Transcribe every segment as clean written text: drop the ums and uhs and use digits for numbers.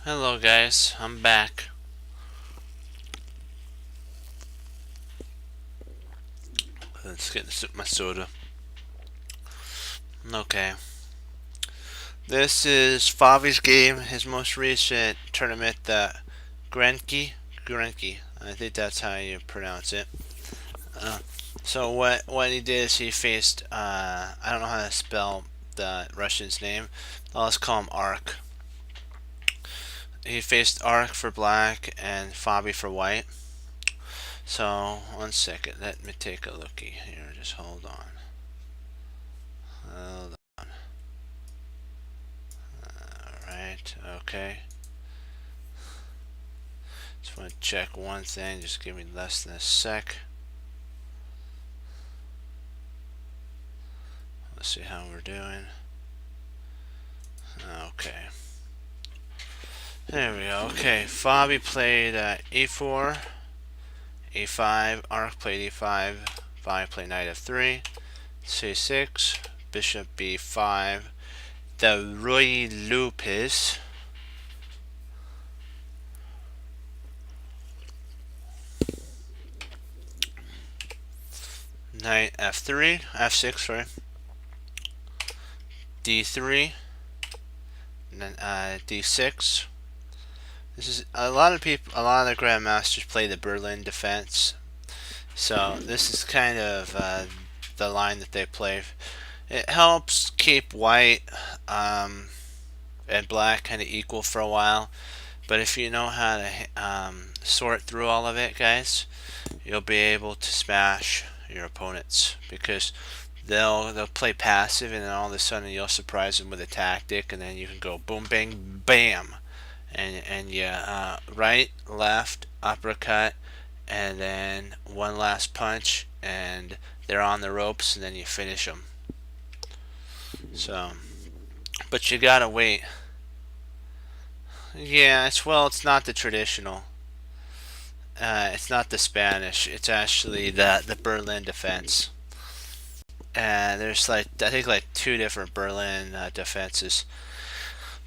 Hello guys, I'm back. Let's get my soda. Okay. This is Favi's game, his most recent tournament, the Grenki. I think that's how you pronounce it. Uh, so what he did is he faced I don't know how to spell the Russian's name. Let's call him Ark. He faced Ark for black and Favi for white. So 1 second, let me take a looky here. Just hold on. Hold on. Alright, okay. Just want to check one thing. Just give me less than a sec. Let's see how we're doing. Okay. There we go. Okay, Fabi played e4, a5, Ark played e5, Fabi played knight f3, c6, bishop b5, the Ruy Lopez. Knight f3, f6, sorry, d3, and then d6. This is a lot of people. A lot of the grandmasters play the Berlin defense, so this is kind of the line that they play. It helps keep white and black kind of equal for a while. But if you know how to sort through all of it, guys, you'll be able to smash your opponents because they'll play passive, and then all of a sudden you'll surprise them with a tactic, and then you can go boom, bang, bam, and you right, left, uppercut, and then one last punch, and they're on the ropes, and then you finish them. So, but you gotta wait. Yeah, it's not the traditional. It's not the Spanish. It's actually the Berlin defense. There's like I think like two different Berlin defenses,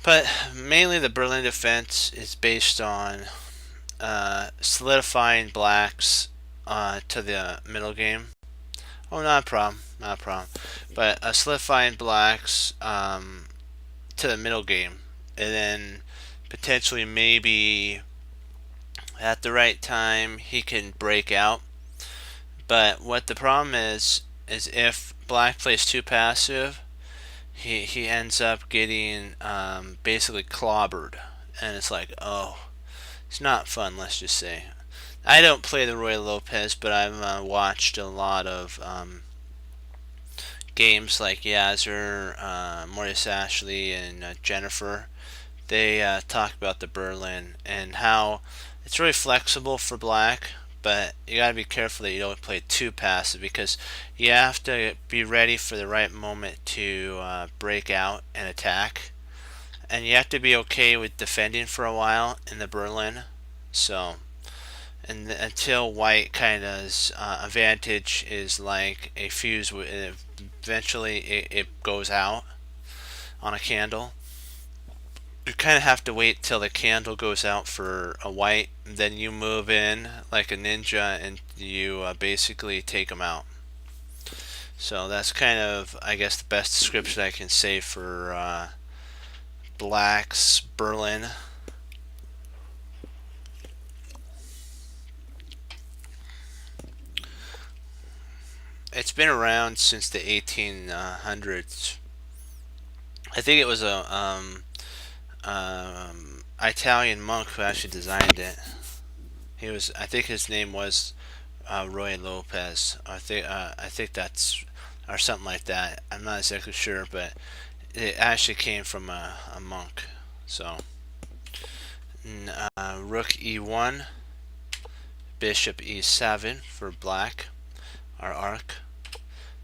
but mainly the Berlin defense is based on solidifying blacks to the middle game. Oh, not a problem, not a problem. But solidifying blacks to the middle game, and then potentially maybe at the right time he can break out. But what the problem is if black plays too passive, he ends up getting basically clobbered, and it's like, oh, it's not fun. Let's just say. I don't play the Ruy Lopez, but I've watched a lot of games like Yazzer, Maurice Ashley, and Jennifer. They talk about the Berlin and how it's really flexible for black, but you got to be careful that you don't play too passive because you have to be ready for the right moment to break out and attack, and you have to be okay with defending for a while in the Berlin. So, and until white kind of advantage is like a fuse, eventually it goes out on a candle. You kind of have to wait till the candle goes out for a white, then you move in like a ninja and you basically take them out. So that's kind of, I guess, the best description I can say for Black's Berlin. It's been around since the 1800s. I think it was a Italian monk who actually designed it. He was, I think his name was Ruy Lopez. I think that's or something like that. I'm not exactly sure, but it actually came from a monk. So, rook e1, bishop e7 for black, our Ark,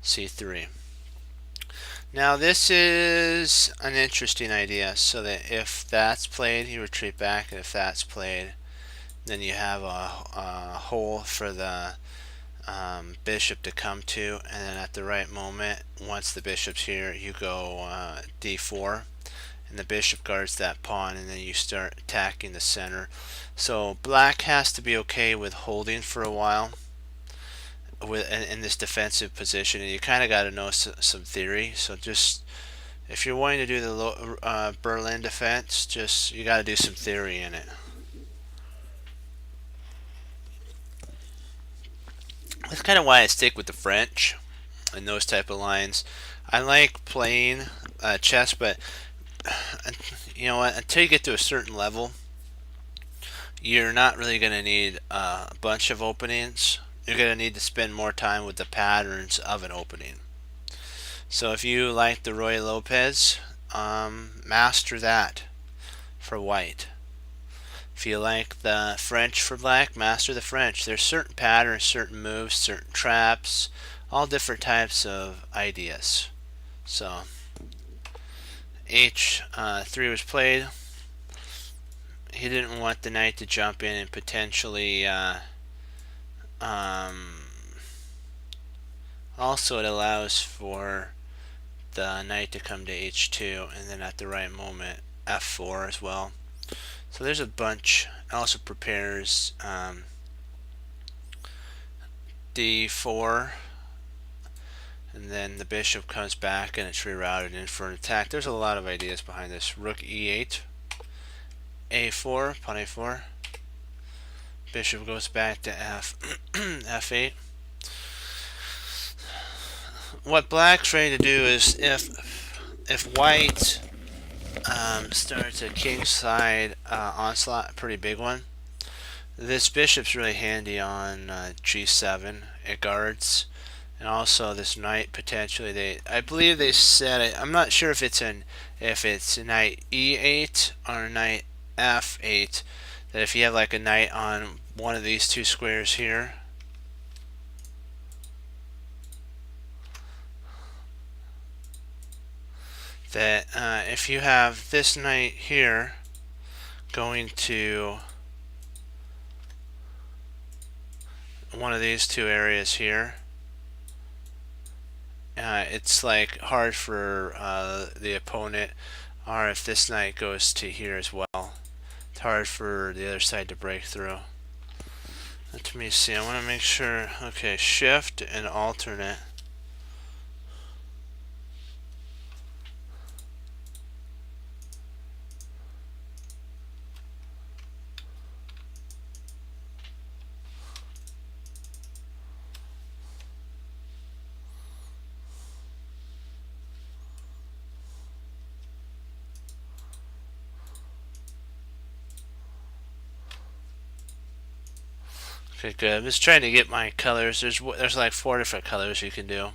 c3. Now this is an interesting idea, so that if that's played, you retreat back, and if that's played, then you have a hole for the bishop to come to, and then at the right moment, once the bishop's here, you go d4, and the bishop guards that pawn, and then you start attacking the center. So black has to be okay with holding for a while in this defensive position, and you kind of got to know some theory. So just if you're wanting to do the Berlin defense, just you got to do some theory in it. That's kind of why I stick with the French and those type of lines. I like playing chess, but you know what? Until you get to a certain level, you're not really going to need a bunch of openings. You're going to need to spend more time with the patterns of an opening. So if you like the Ruy Lopez, master that for white. If you like the French for black, master the French. There's certain patterns, certain moves, certain traps, all different types of ideas. So H3 was played. He didn't want the knight to jump in and potentially also it allows for the knight to come to H2 and then at the right moment F4 as well. So there's a bunch. It also prepares D4, and then the bishop comes back and it's rerouted in for an attack. There's a lot of ideas behind this. Rook E8, A4, pawn A4. Bishop goes back to F8. What black's ready to do is if white starts a kingside onslaught, a pretty big one, this bishop's really handy on G7. It guards, and also this knight potentially. I believe they said it. I'm not sure if it's knight E8 or knight F8. That if you have like a knight on one of these two squares here, that if you have this knight here going to one of these two areas here, it's like hard for the opponent, or if this knight goes to here as well, it's hard for the other side to break through. Let me see, I want to make sure. Okay, shift and alternate. Okay, good. I'm just trying to get my colors. There's like 4 different colors you can do.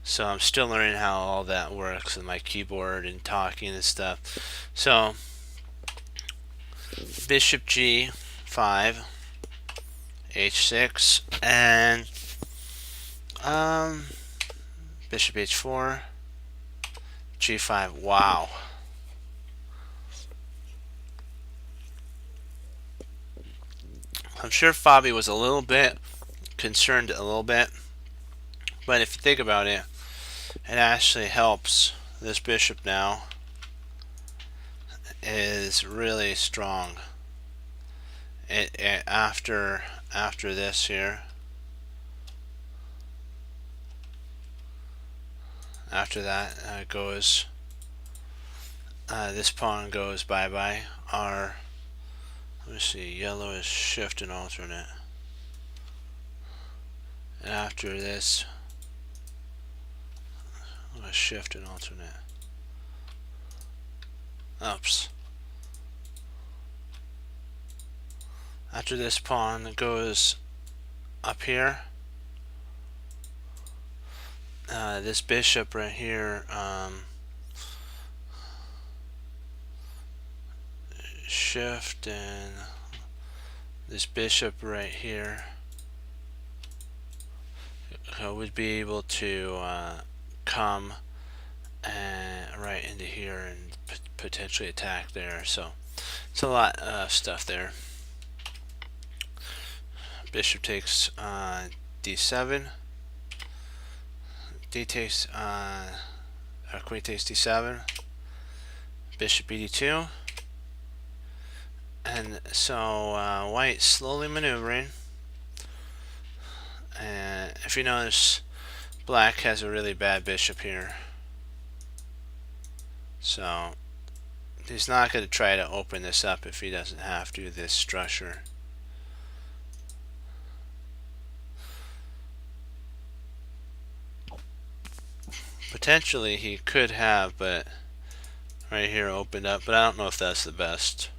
So I'm still learning how all that works with my keyboard and talking and stuff. So bishop G5, H6, and bishop H4, G5. Wow. I'm sure Fabi was a little bit concerned, but if you think about it, it actually helps. This bishop now is really strong. After this here, after that goes this pawn goes bye-bye. Let me see, yellow is shift and alternate. And after this, shift and alternate. Oops. After this pawn goes up here, this bishop right here, shift, and this bishop right here would be able to come right into here and potentially attack there. So it's a lot of stuff there. Bishop takes d7. D takes queen takes d7. Bishop BD2. And so white slowly maneuvering. And if you notice, black has a really bad bishop here. So he's not going to try to open this up if he doesn't have to, this structure. Potentially he could have, but right here opened up, but I don't know if that's the best.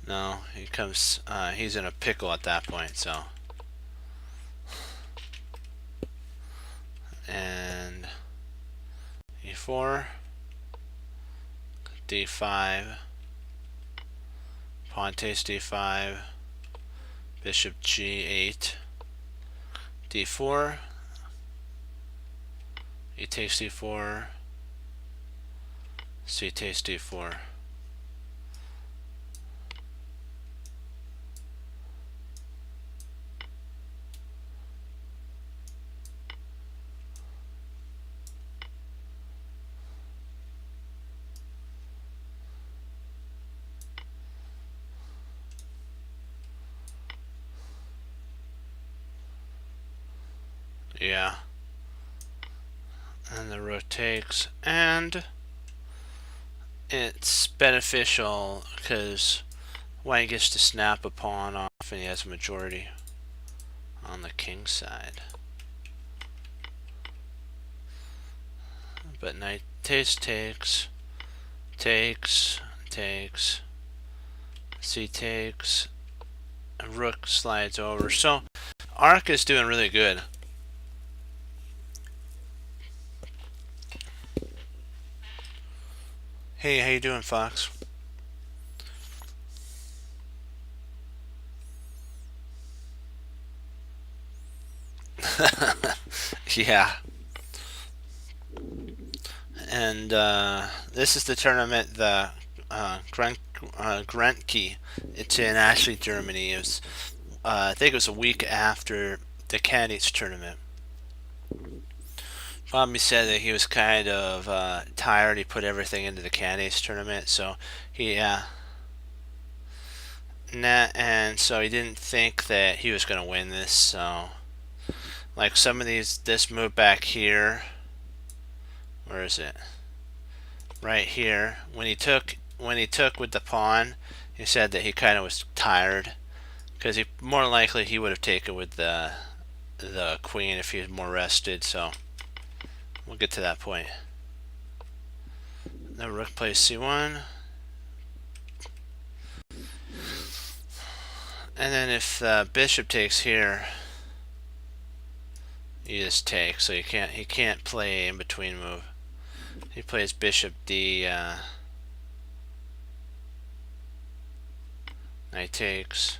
No, he comes, he's in a pickle at that point, so. And e4, d5, pawn takes d5, bishop g8, d4, e takes d4, c takes d4. Yeah. And the rook takes, and it's beneficial because white gets to snap a pawn off and he has a majority on the king side. But knight takes, takes, c takes, and rook slides over. So Ark is doing really good. Hey, how you doing, Fox? Yeah. And this is the tournament, the Grenke. It's in Ashley, Germany. It was, I think it was a week after the Candidates tournament. Bobby said that he was kind of tired. He put everything into the Candidates tournament, so and so he didn't think that he was going to win this. So, like some of these, this move back here, where is it? Right here. When he took with the pawn, he said that he kind of was tired, because he more likely he would have taken with the queen if he was more rested. So we'll get to that point. The rook plays c1, and then if the bishop takes here, you just take. So he can't play in between move. He plays bishop d. Knight takes,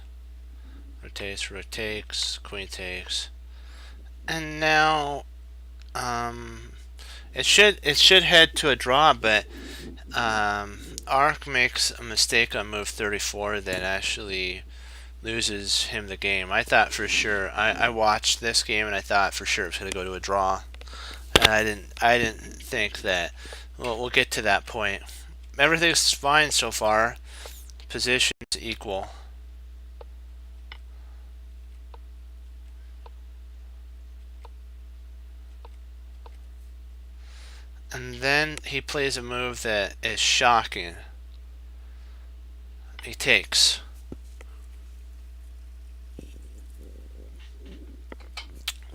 rook takes, queen takes, and now it should head to a draw, but Ark makes a mistake on move 34 that actually loses him the game. I thought for sure, I watched this game and I thought for sure it was going to go to a draw, and I didn't think that. Well, we'll get to that point. Everything's fine so far. Positions equal. And then he plays a move that is shocking. He takes.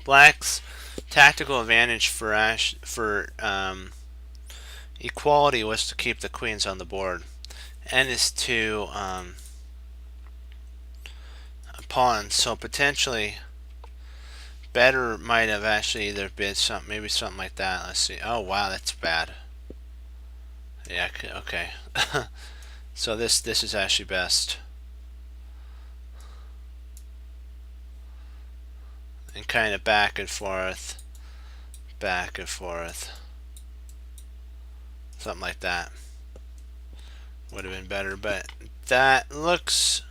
Black's tactical advantage for equality was to keep the queens on the board, and is to pawns. So potentially better might have actually either been maybe something like that. Let's see. Oh wow, that's bad. Yeah. Okay. So this is actually best. And kind of back and forth, something like that would have been better. But that looks.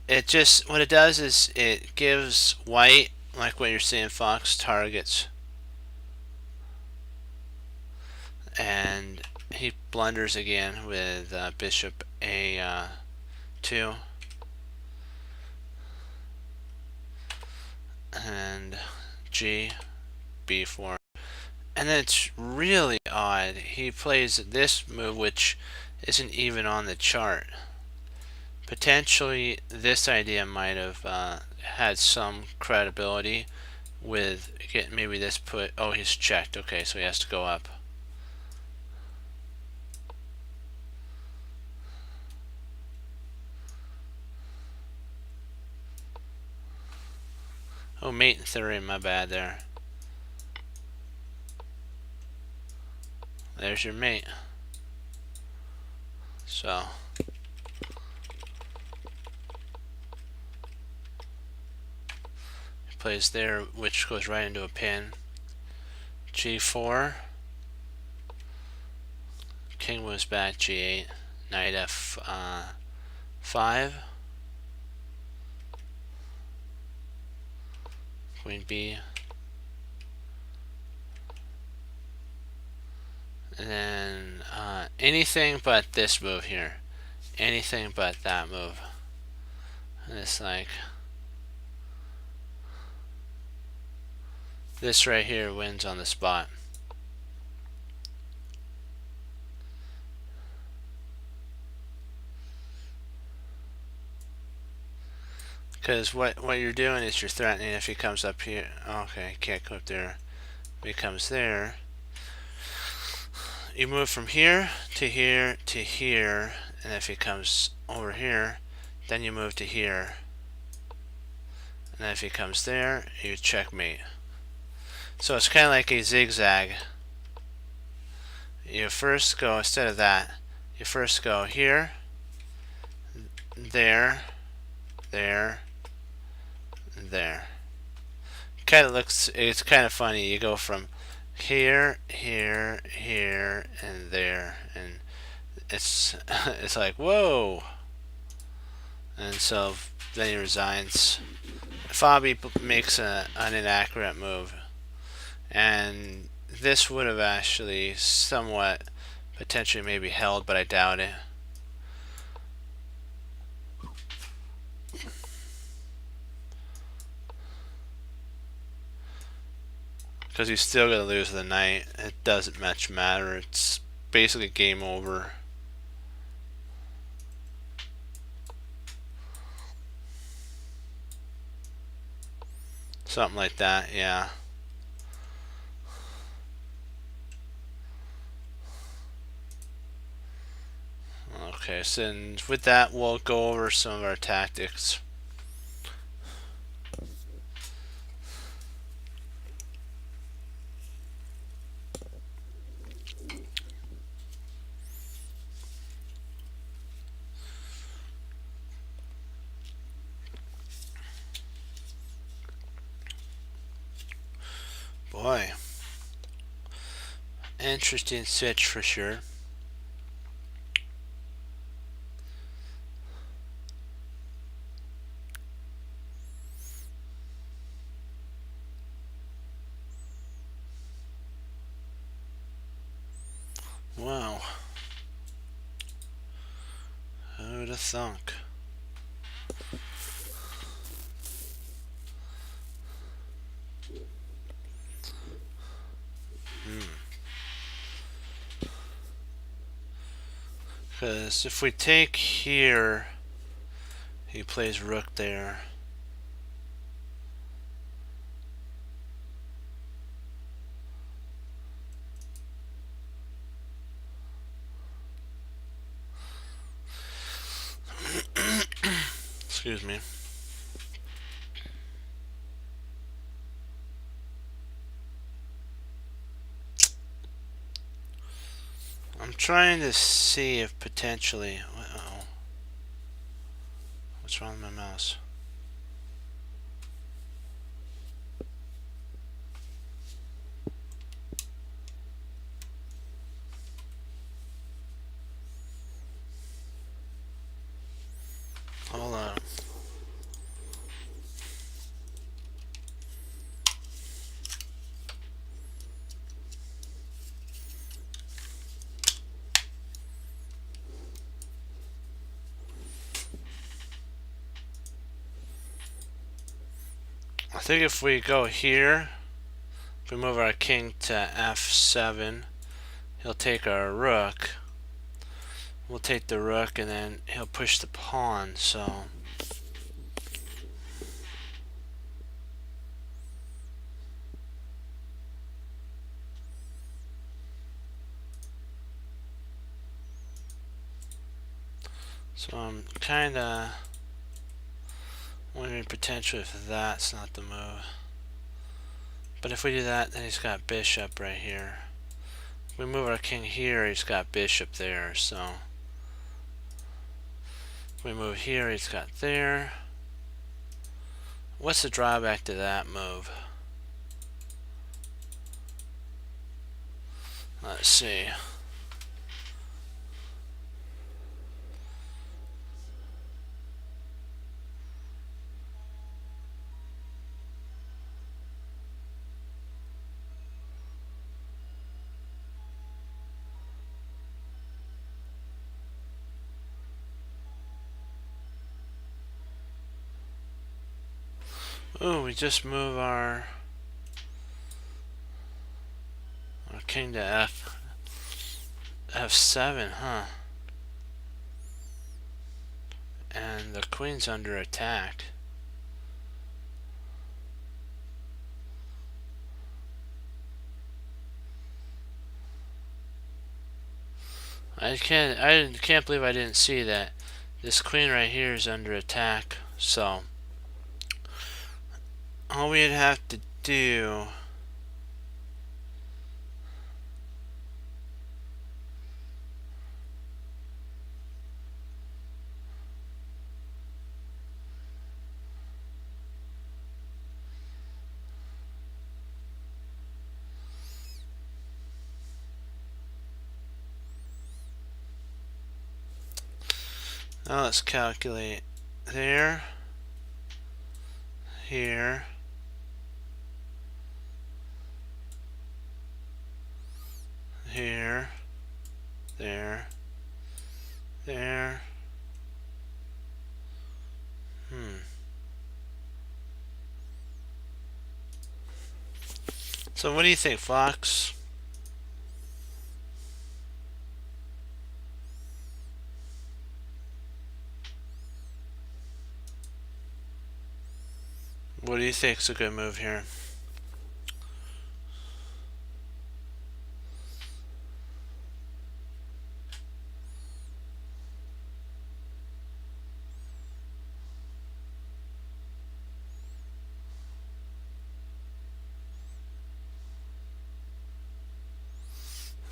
It just, what it does is it gives white like what you're seeing, Fox targets, and he blunders again with bishop a2, and g b4. And then it's really odd, he plays this move which isn't even on the chart. Potentially this idea might have had some credibility with getting maybe this put. Oh, he's checked. Okay, so he has to go up. Oh, mate in theory, my bad there. There's your mate. So he plays there, which goes right into a pin. G4. King moves back. G8. Knight F5. Queen B. And then anything but this move here. Anything but that move. And it's like this right here wins on the spot. Because what you're doing is you're threatening if he comes up here. Okay, he can't go up there. If he comes there, you move from here to here to here, and if he comes over here, then you move to here. And then if he comes there, you checkmate. So it's kind of like a zigzag. You first go, instead of that, you first go here, there, there, there. Kind of looks, it's kind of funny. You go from here, here, here, and there, and it's it's like whoa. And so then he resigns. Fabi makes an inaccurate move, and this would have actually somewhat potentially maybe held, but I doubt it. Because he's still going to lose the knight. It doesn't much matter. It's basically game over. Something like that, yeah. Okay, so with that, we'll go over some of our tactics. Boy, interesting switch for sure. Wow. Who would have thunk? Because if we take here, he plays rook there. Excuse me. I'm trying to see if potentially. Uh-oh. What's wrong with my mouse? Hold on. I think if we go here, if we move our king to f7, he'll take our rook. We'll take the rook and then he'll push the pawn, so I'm kinda wondering potentially if that's not the move. But if we do that, then he's got bishop right here. If we move our king here, he's got bishop there, so if we move here, he's got there. What's the drawback to that move? Let's see. Ooh, we just move our king to f7, huh? And the queen's under attack. I can't believe I didn't see that. This queen right here is under attack, so all we'd have to do now let's calculate there, here, here, there, there. So what do you think, Fox? What do you think's a good move here?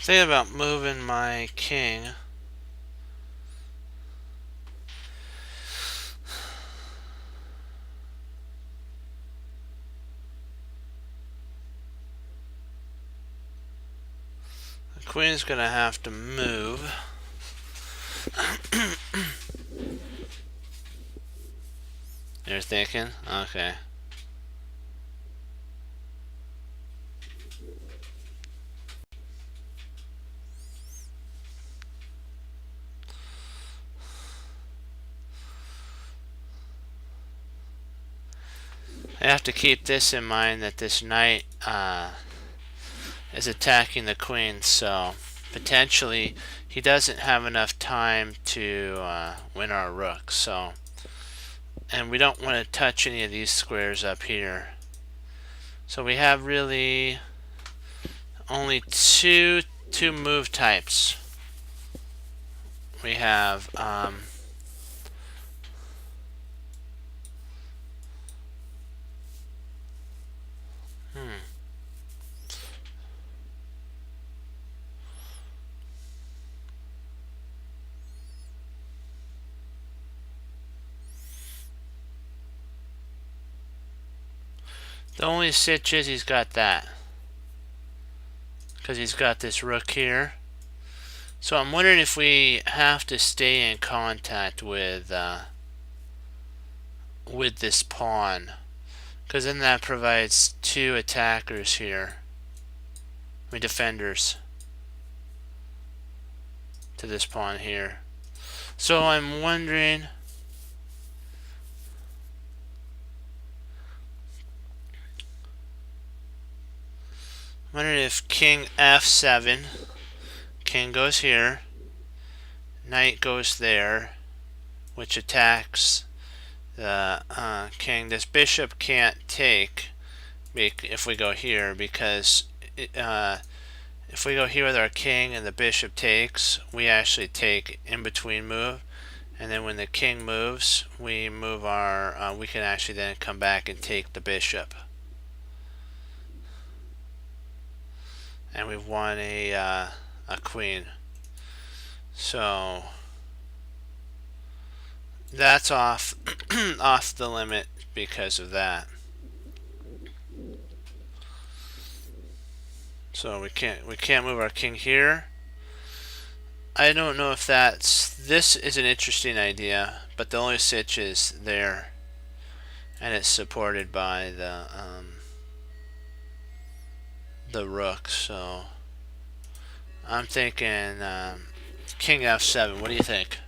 Think about moving my king. The queen's gonna have to move. You're thinking? Okay. I have to keep this in mind, that this knight is attacking the queen, so potentially he doesn't have enough time to win our rook. So, and we don't want to touch any of these squares up here. So we have really only two move types. We have the only sitch is he's got that, because he's got this rook here. So I'm wondering if we have to stay in contact with this pawn, because then that provides two attackers here, I mean defenders, to this pawn here. So I'm wondering I'm wondering if king f7, king goes here, knight goes there, which attacks the king. This bishop can't take if we go here, because if we go here with our king and the bishop takes, we actually take in between move, and then when the king moves, we move our we can actually then come back and take the bishop, and we've won a queen. So that's off off the limit because of that. So we can't move our king here. I don't know if this is an interesting idea, but the only sitch is there, and it's supported by the rook. So I'm thinking king f7. What do you think?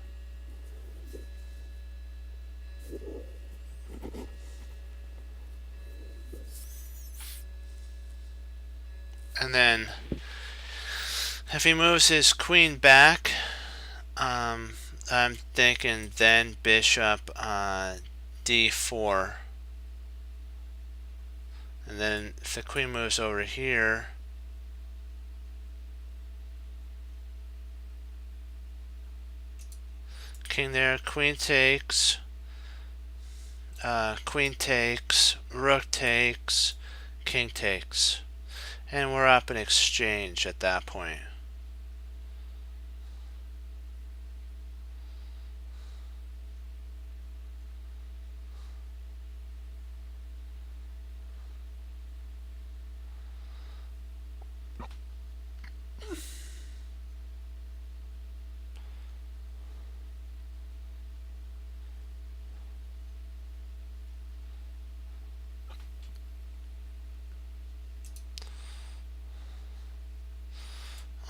And then if he moves his queen back, I'm thinking then bishop d4. And then if the queen moves over here, king there, queen takes, rook takes, king takes. And we're up in exchange at that point.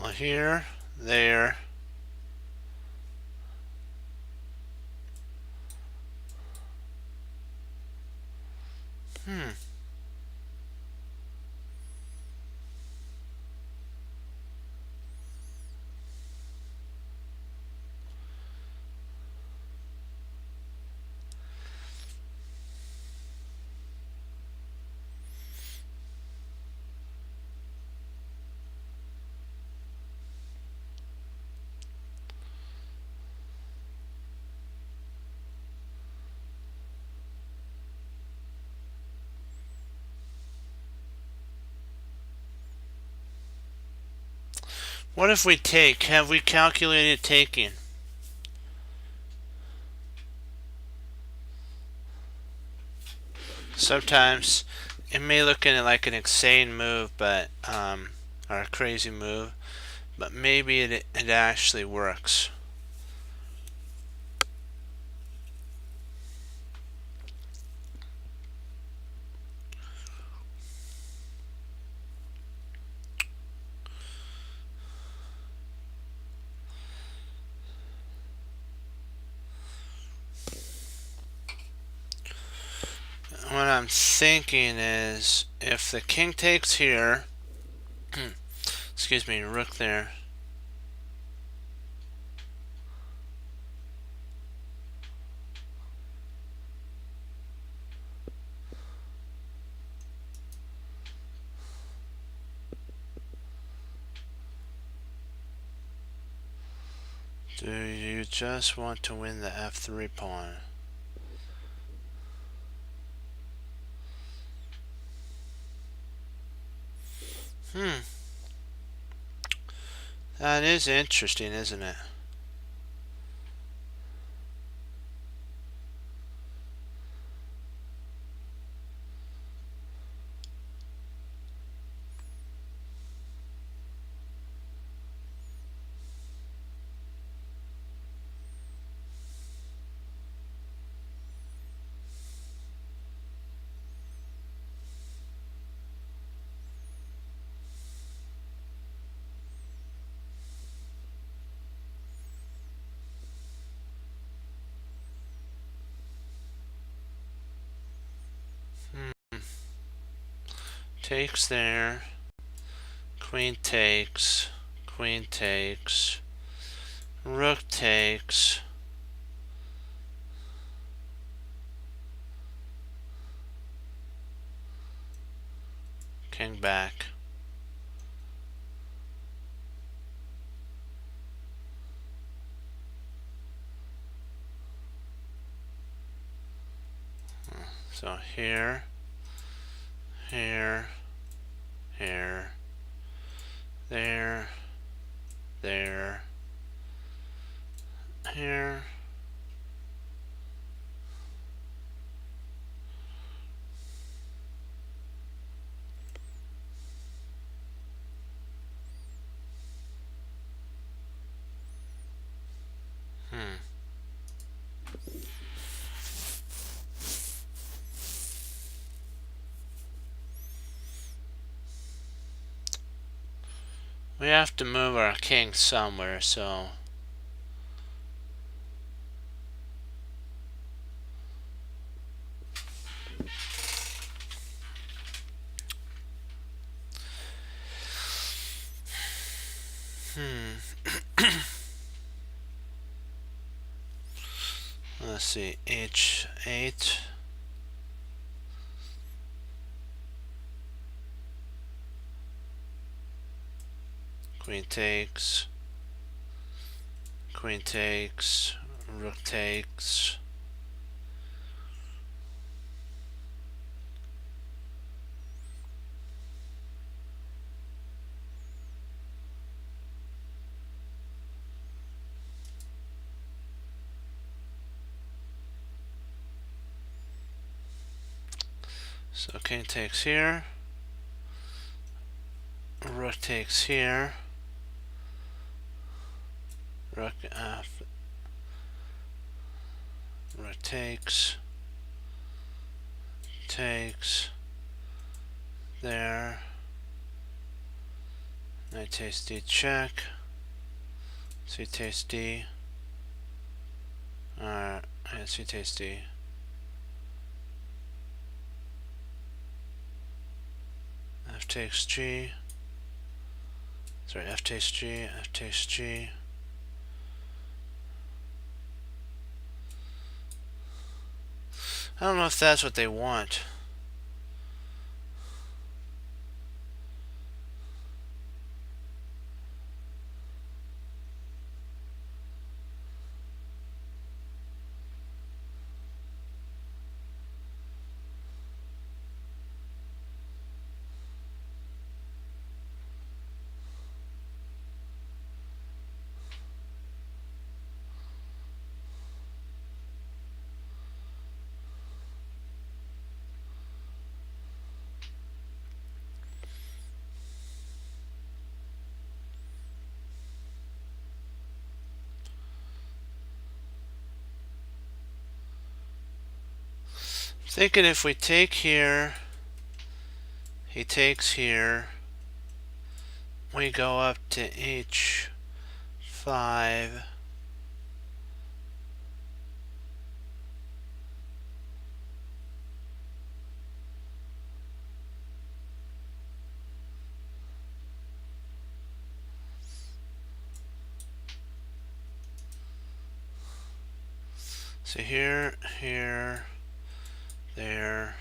Well, here, there. What if we take? Have we calculated taking? Sometimes it may look like an insane move, but or a crazy move, but maybe it actually works. What I'm thinking is if the king takes here, excuse me, rook there. Do you just want to win the f3 pawn? That is interesting, isn't it? Takes there. queen takes, queen takes, rook takes, king back. So here, here, here, there, there, here. We have to move our king somewhere, so let's see, h8. Queen takes, queen takes, rook takes. So king takes here, rook takes here, rook rook takes, takes, there, knight takes d check, c takes d, and c takes d. F takes g, sorry, f takes g, f takes g. I don't know if that's what they want. Thinking if we take here, he takes here, we go up to h5. So here, here, there.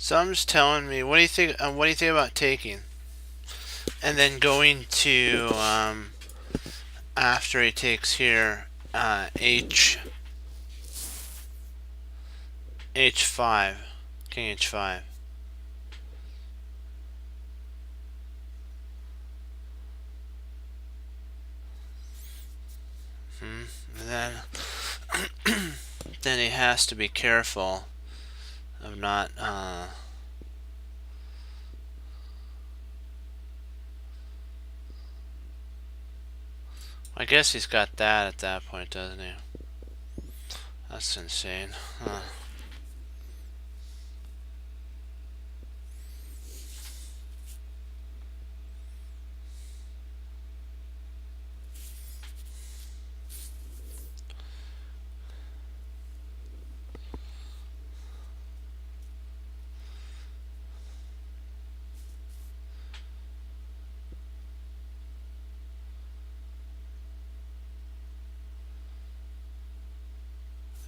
So I'm just telling me, what do you think? What do you think about taking, and then going to after he takes here, h5, king h5. And then he has to be careful of not. I guess he's got that at that point, doesn't he? That's insane. Huh.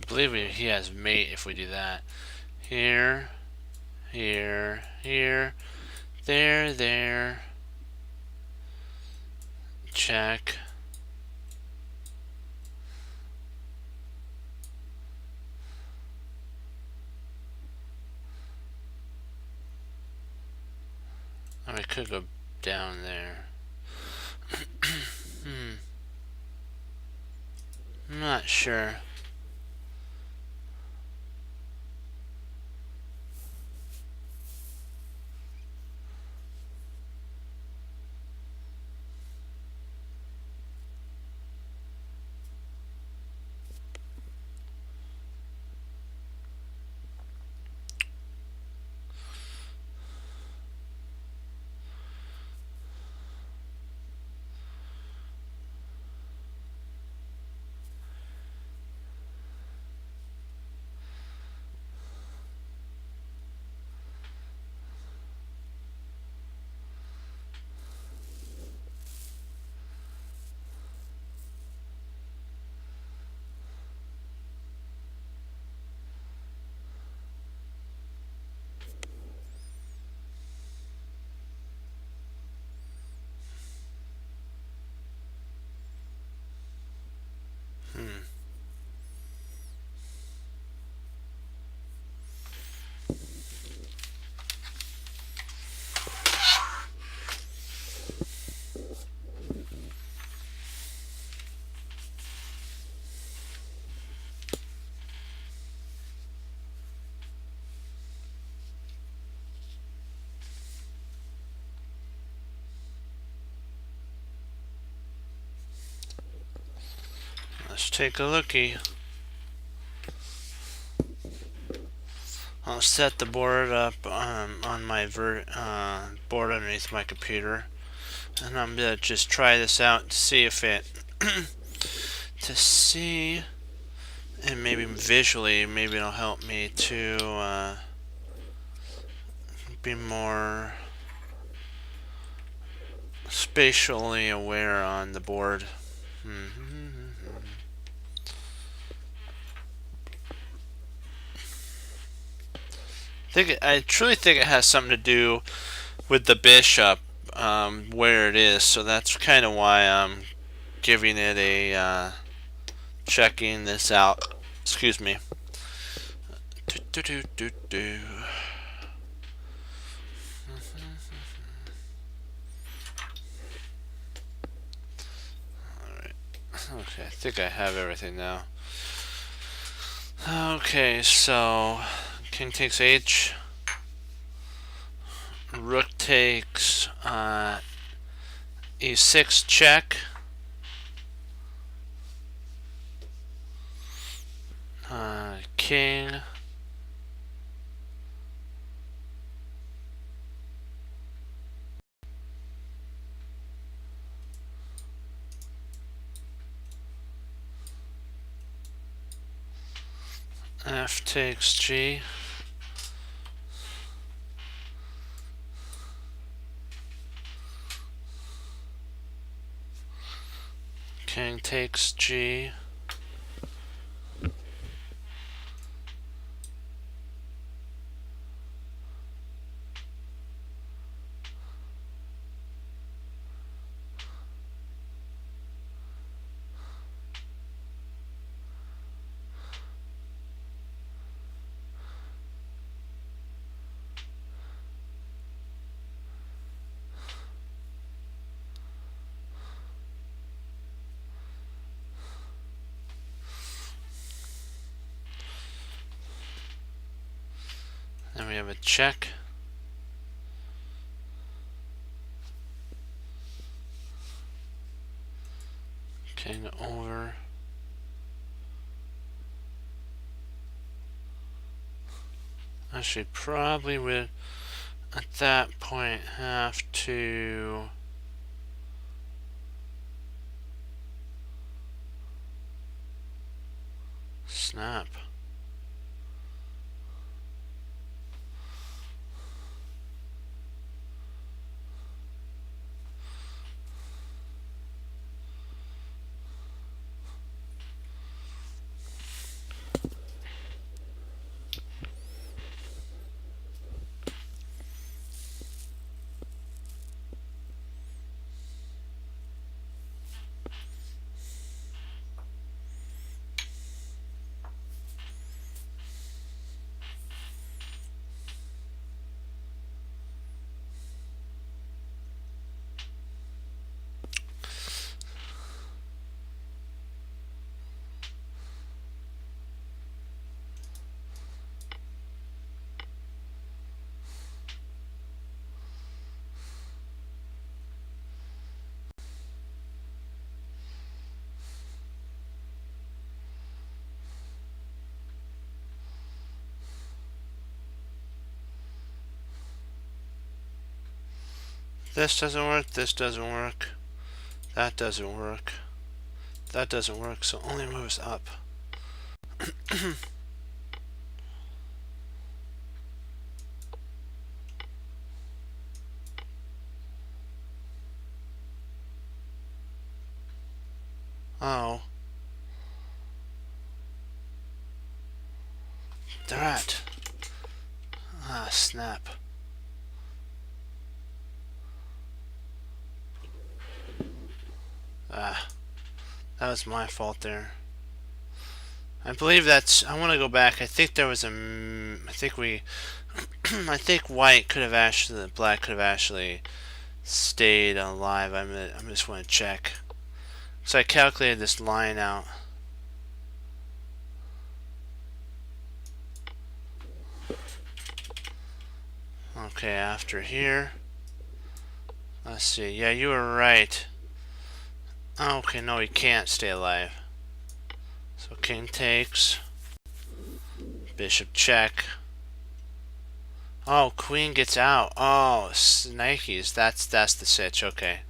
I believe he has mate if we do that. Here, here, here, there. Check. I mean, I could go down there. I'm not sure. Let's take a looky. I'll set the board up on my board underneath my computer, and I'm gonna just try this out to see if it and maybe visually, maybe it'll help me to be more spatially aware on the board. I truly think it has something to do with the bishop, where it is. So that's kind of why I'm giving it a checking this out. Excuse me. Alright. Okay, I think I have everything now. Okay, so king takes h. Rook takes e6 check. King. F takes G. King takes G. we have a check. King over. Actually, probably would at that point have to snap. This doesn't work, this doesn't work, that doesn't work, that doesn't work, so only moves up. Oh. They're at. Ah, snap. Ah, that was my fault there. I believe that's, I want to go back. I think there was a, I think we, I think white could have actually, black could have actually stayed alive. I just want to check. So I calculated this line out. Okay, after here. Let's see. Yeah, you were right. Okay, no, he can't stay alive. So king takes. Bishop check. Oh, queen gets out. Oh, Nikes. That's the sitch. Okay.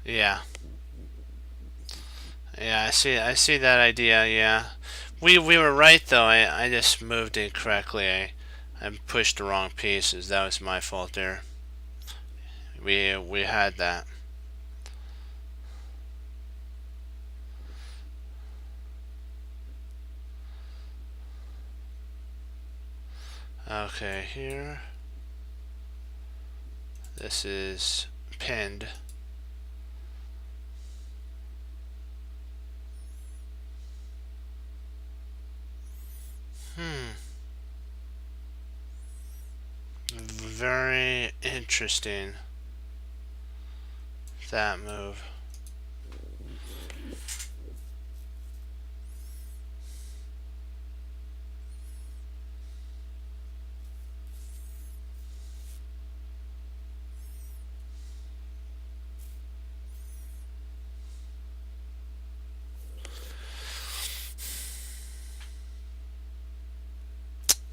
Yeah. Yeah, I see that idea, yeah. We were right though. I just moved incorrectly. I pushed the wrong pieces. That was my fault there. We had that. Okay, here. This is pinned. Very interesting. That move.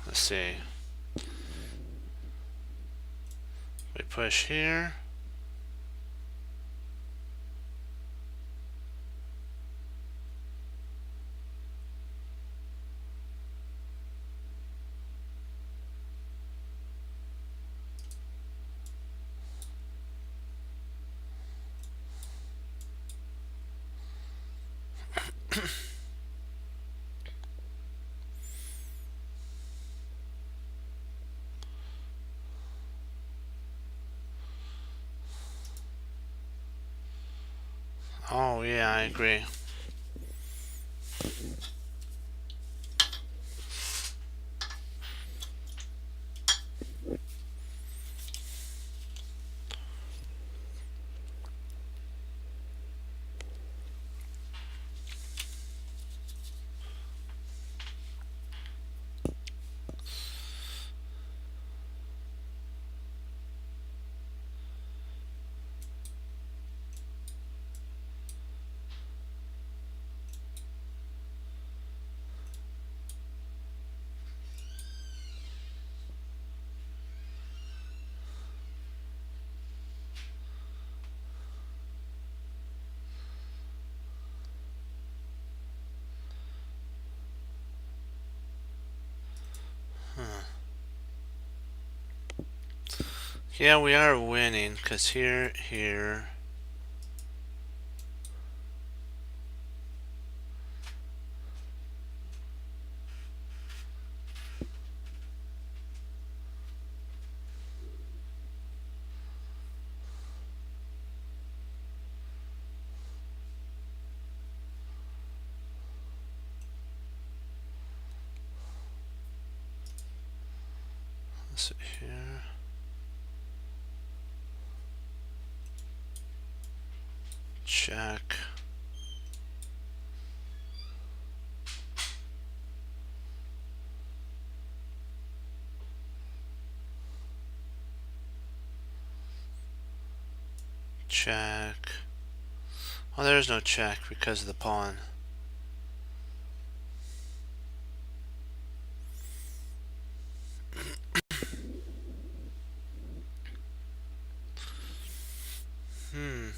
Let's see. We push here. Oh yeah, I agree. Yeah, we are winning, because here. Let's see here. Check. Check. Well, there's no check because of the pawn. Hmm.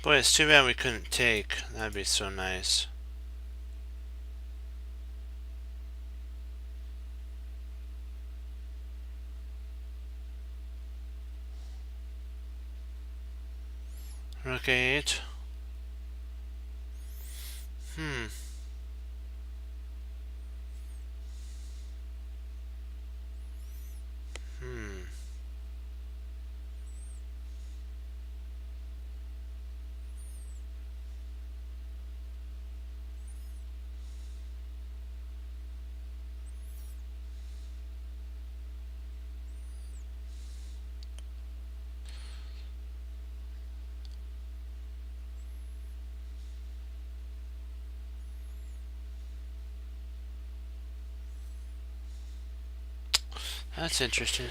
Boy, it's too bad we couldn't take. That'd be so nice. Rook 8. Hmm. Hmm. That's interesting.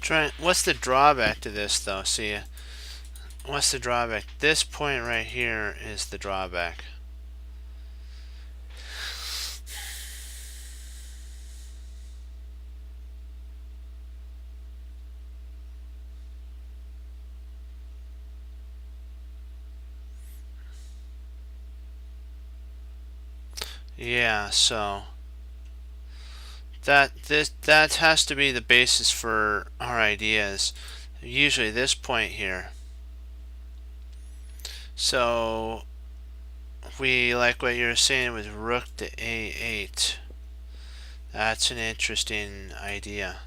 Try. What's the drawback to this, though? See, what's the drawback? This point right here is the drawback. Yeah, so that has to be the basis for our ideas. Usually this point here. So we like what you're saying with rook to a8. That's an interesting idea.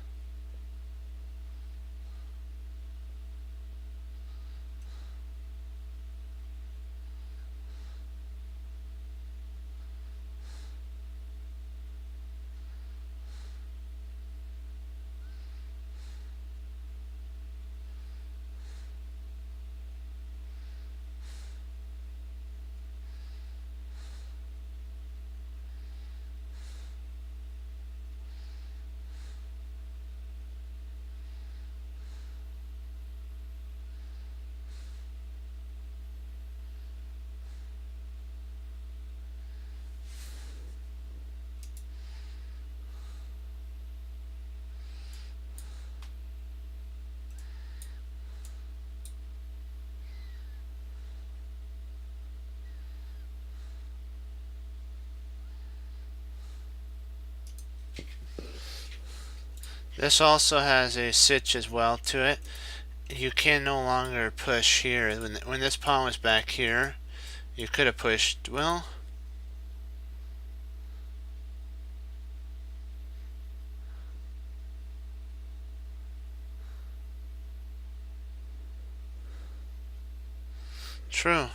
This also has a switch as well to it. You can no longer push here. When this pawn was back here, you could have pushed, well, true.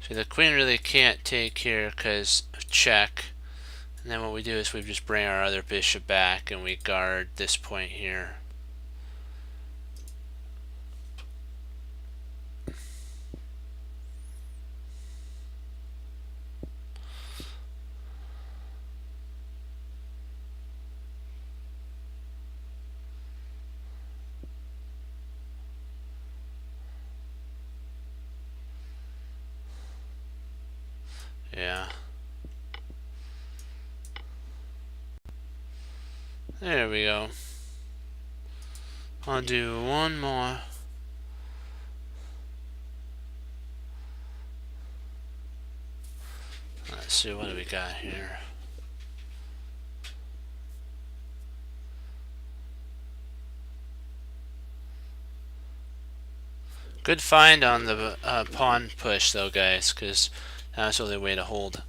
So the queen really can't take here because of check. And then what we do is we just bring our other bishop back and we guard this point here. Yeah. There we go. I'll do one more. Let's see, what do we got here? Good find on the pawn push though, guys, because that was the only way to hold.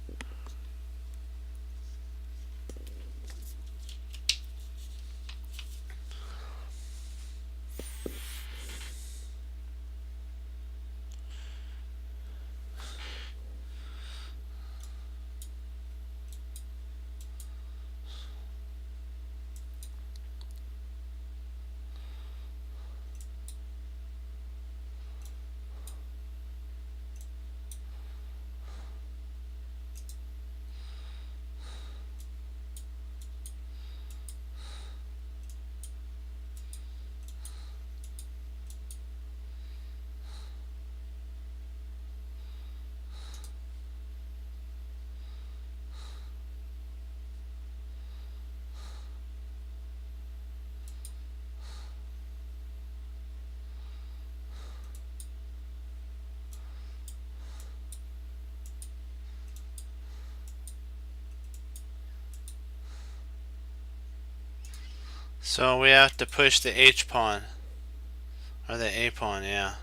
So we have to push the H pawn. Or the A pawn, yeah.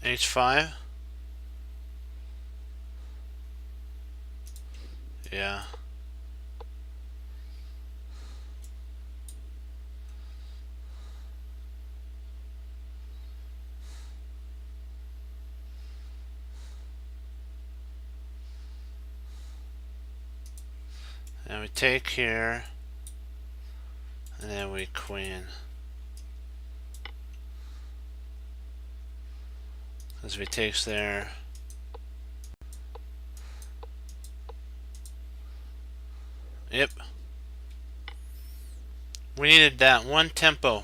H5? Yeah. And we take here. And then we queen. As we takes there. Yep. We needed that one tempo.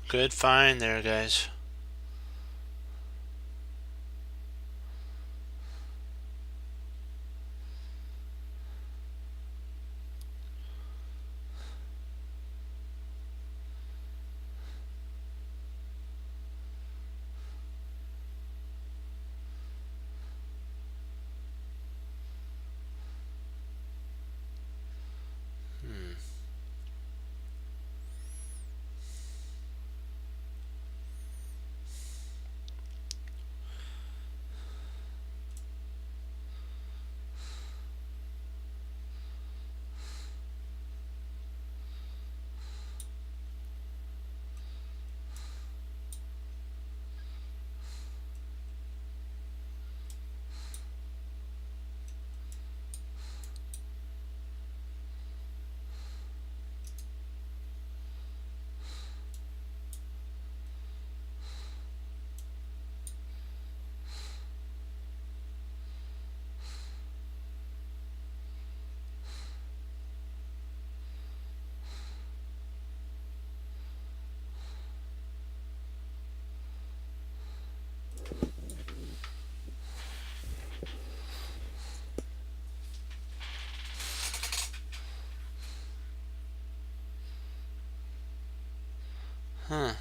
Good find there, guys. Huh.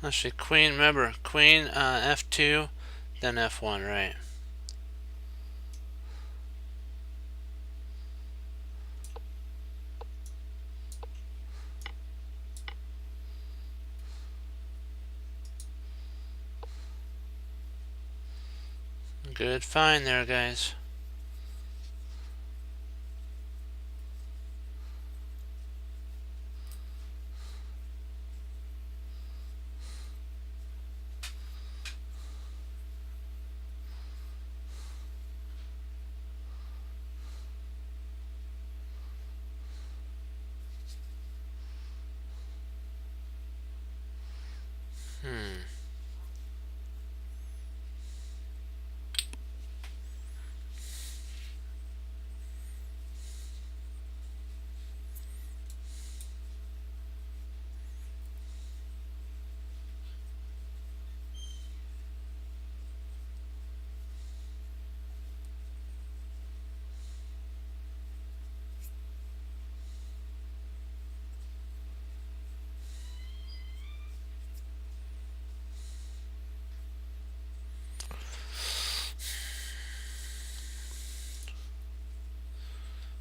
Actually, queen, remember, queen F2, then F1, right? Good find there, guys.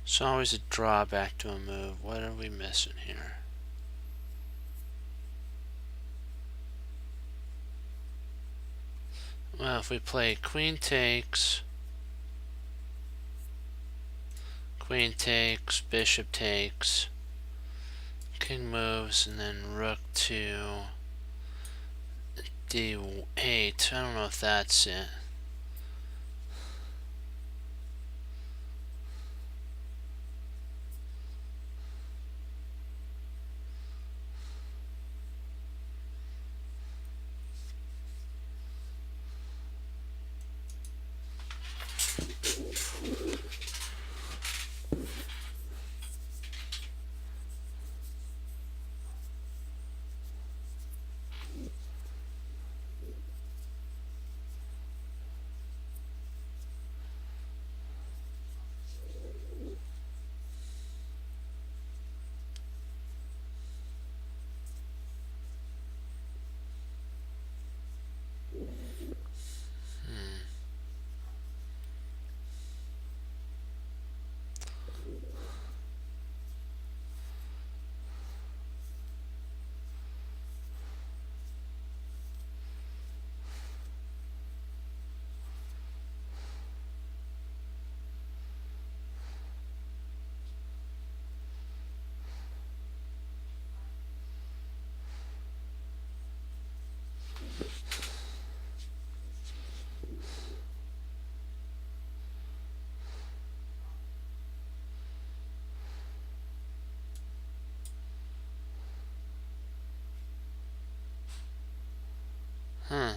It's always a drawback to a move. What are we missing here? Well, if we play queen takes, bishop takes, king moves, and then rook to d8. I don't know if that's it. Huh.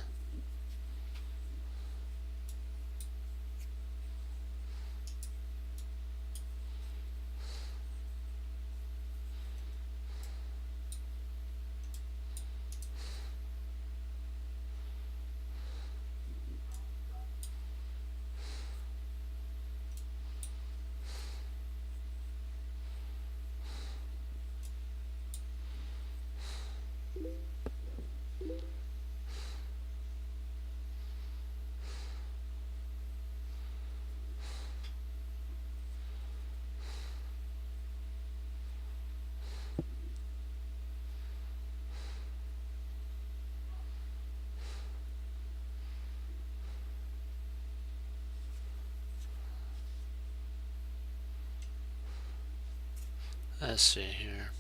Let's see here.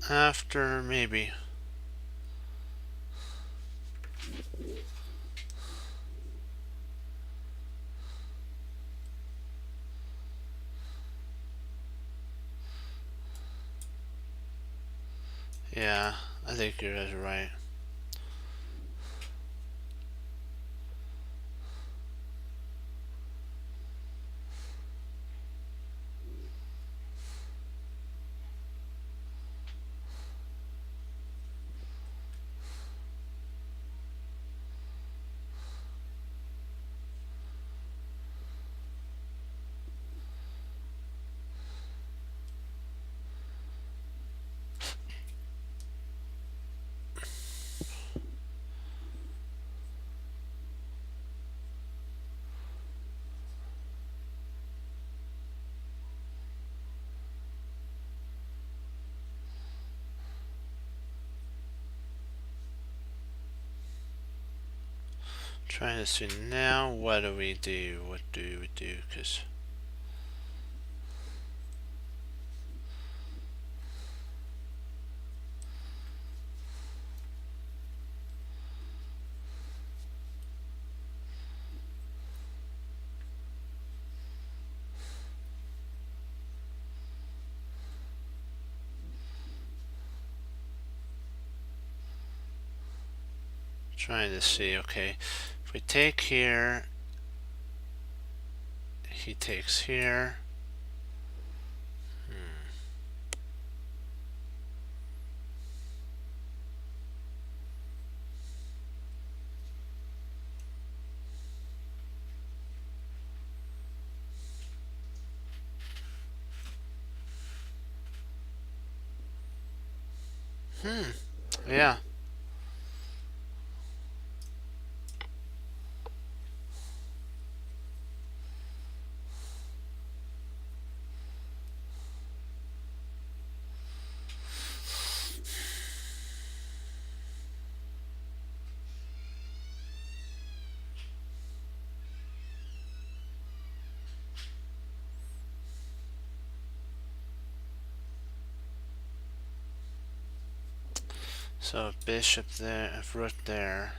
After maybe. Yeah, I think you're right. Trying to see now. What do we do? What do we do? Because trying to see. Okay, if we take here, he takes here. Yeah. So bishop there, rook there.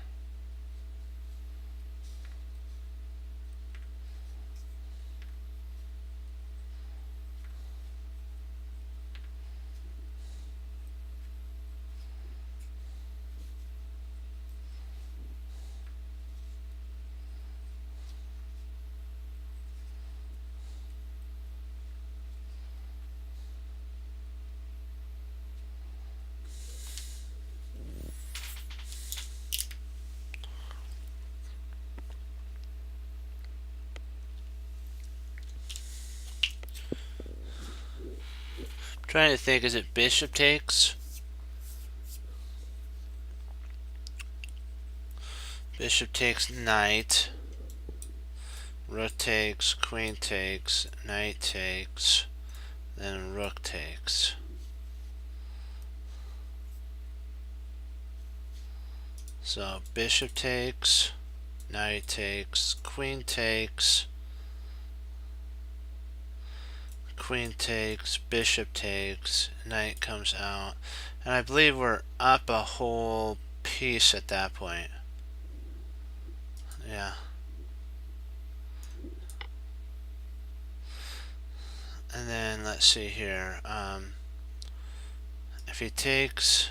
Trying to think, is it bishop takes? Bishop takes knight. Rook takes, queen takes, knight takes, then rook takes. So bishop takes, knight takes, queen takes, queen takes, bishop takes, knight comes out. And I believe we're up a whole piece at that point. Yeah. let's see here. If he takes,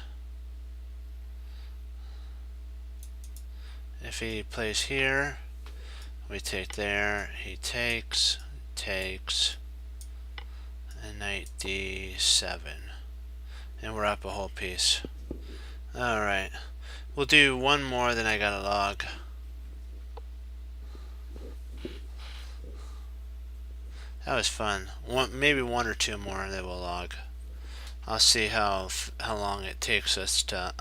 if he plays here, we take there. He takes, and knight d7, and we're up a whole piece. All right, we'll do one more, then I got a log. That was fun. Maybe one or two more, and then we'll log. I'll see how long it takes us to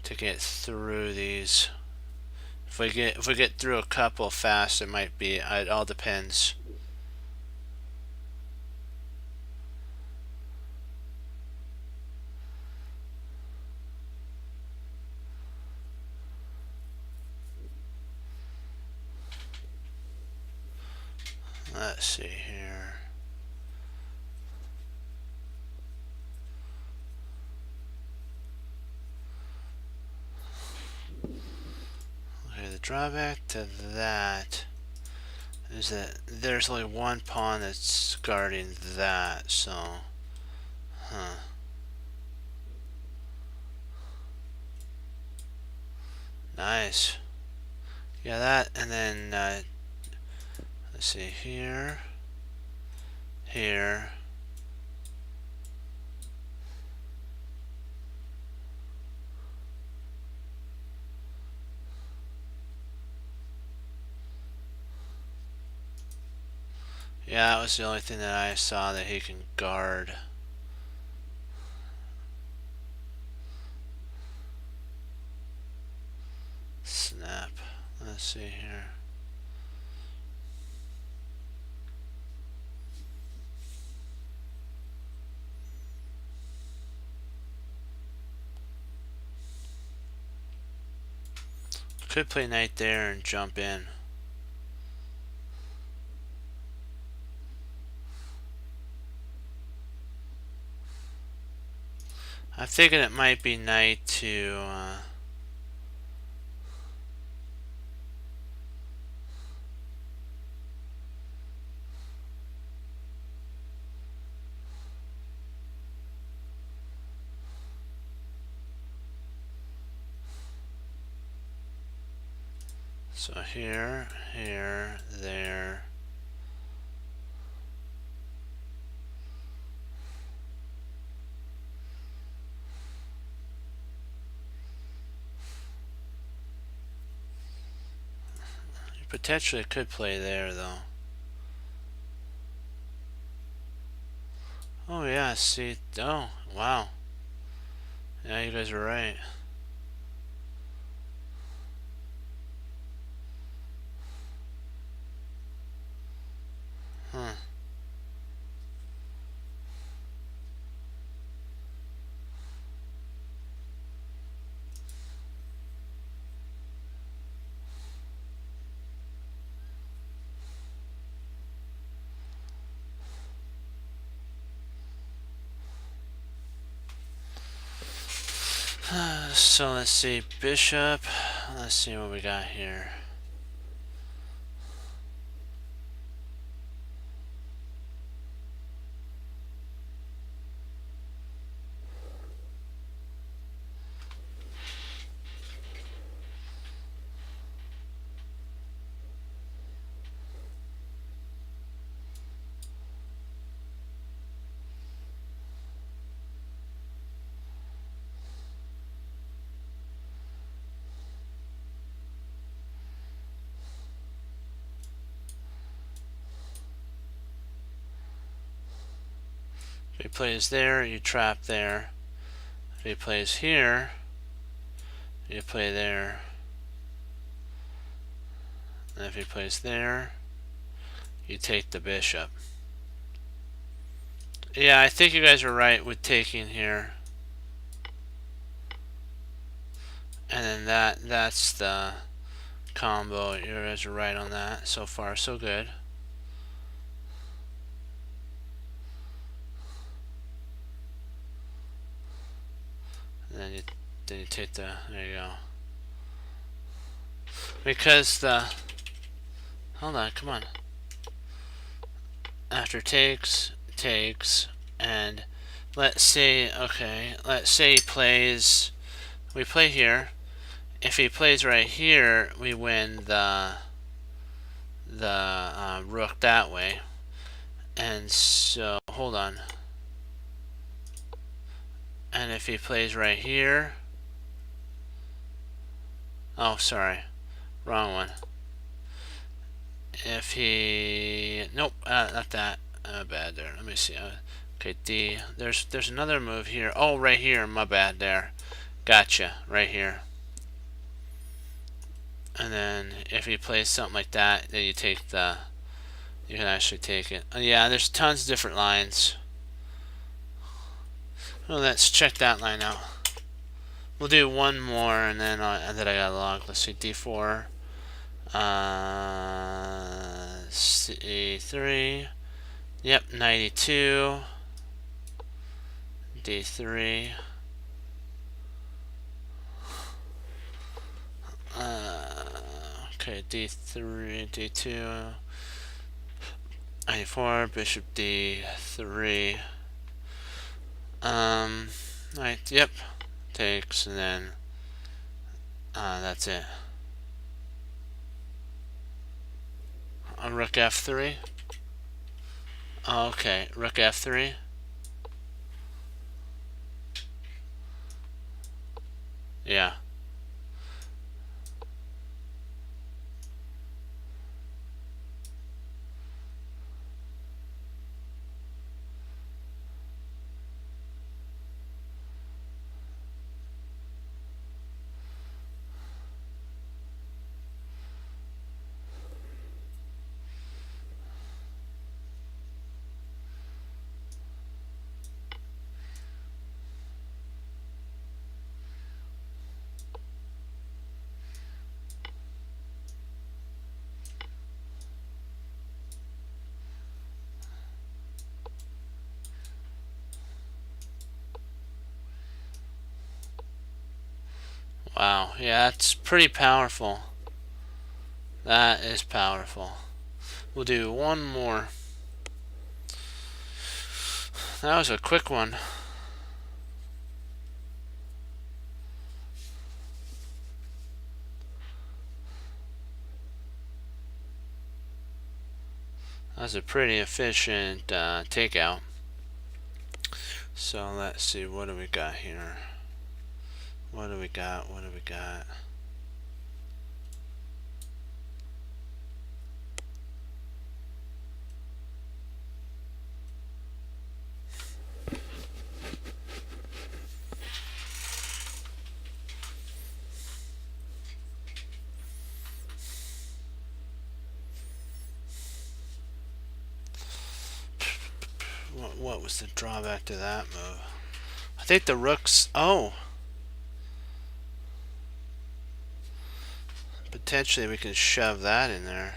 get through these. If we get through a couple fast, it might be. It all depends. Let's see here. Okay, the drawback to that is that there's only one pawn that's guarding that, so nice. Yeah, that, and then let's see here, here. Yeah, that was the only thing that I saw that he can guard. Snap. Let's see here. Could play knight there and jump in. I'm thinking it might be knight to so here, here, there. You potentially could play there though. Oh yeah, see, oh, wow. Yeah, you guys are right. Huh. So let's see, bishop. Let's see what we got here. If he plays there, you trap there. If he plays here, you play there. And if he plays there, you take the bishop. Yeah, I think you guys are right with taking here. And then that's the combo. You guys are right on that. So far, so good. And then you take the, there you go. Because hold on, come on. After takes, takes, and let's say he plays, we play here. If he plays right here, we win the rook that way. And so, hold on. And if he plays right here, oh, sorry, wrong one. If he, nope, not that. Bad there. Let me see. Okay, D. There's another move here. Oh, right here. My bad there. Gotcha. Right here. And then if he plays something like that, then you take the. You can actually take it. Yeah, there's tons of different lines. Well, let's check that line out. We'll do one more, and then I got log. Let's see, D4, C3. Yep, 92. D3. Okay, D3, D2. 94. Bishop D3. Right. Yep. Takes, and then that's it. On Rook F3. Oh, okay, Rook F3. Yeah. Wow, yeah, that's pretty powerful. That is powerful. We'll do one more. That was a quick one. That was a pretty efficient takeout. So let's see, what do we got here? What do we got? What do we got? What was the drawback to that move? I think the rook's... Oh! Potentially we can shove that in there.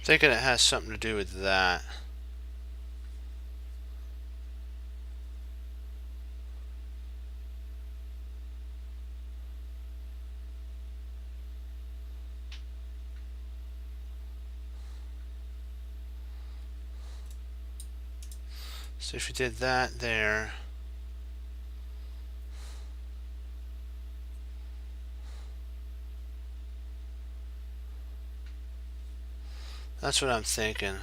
Thinking it has something to do with that. So if you did that there, that's what I'm thinking.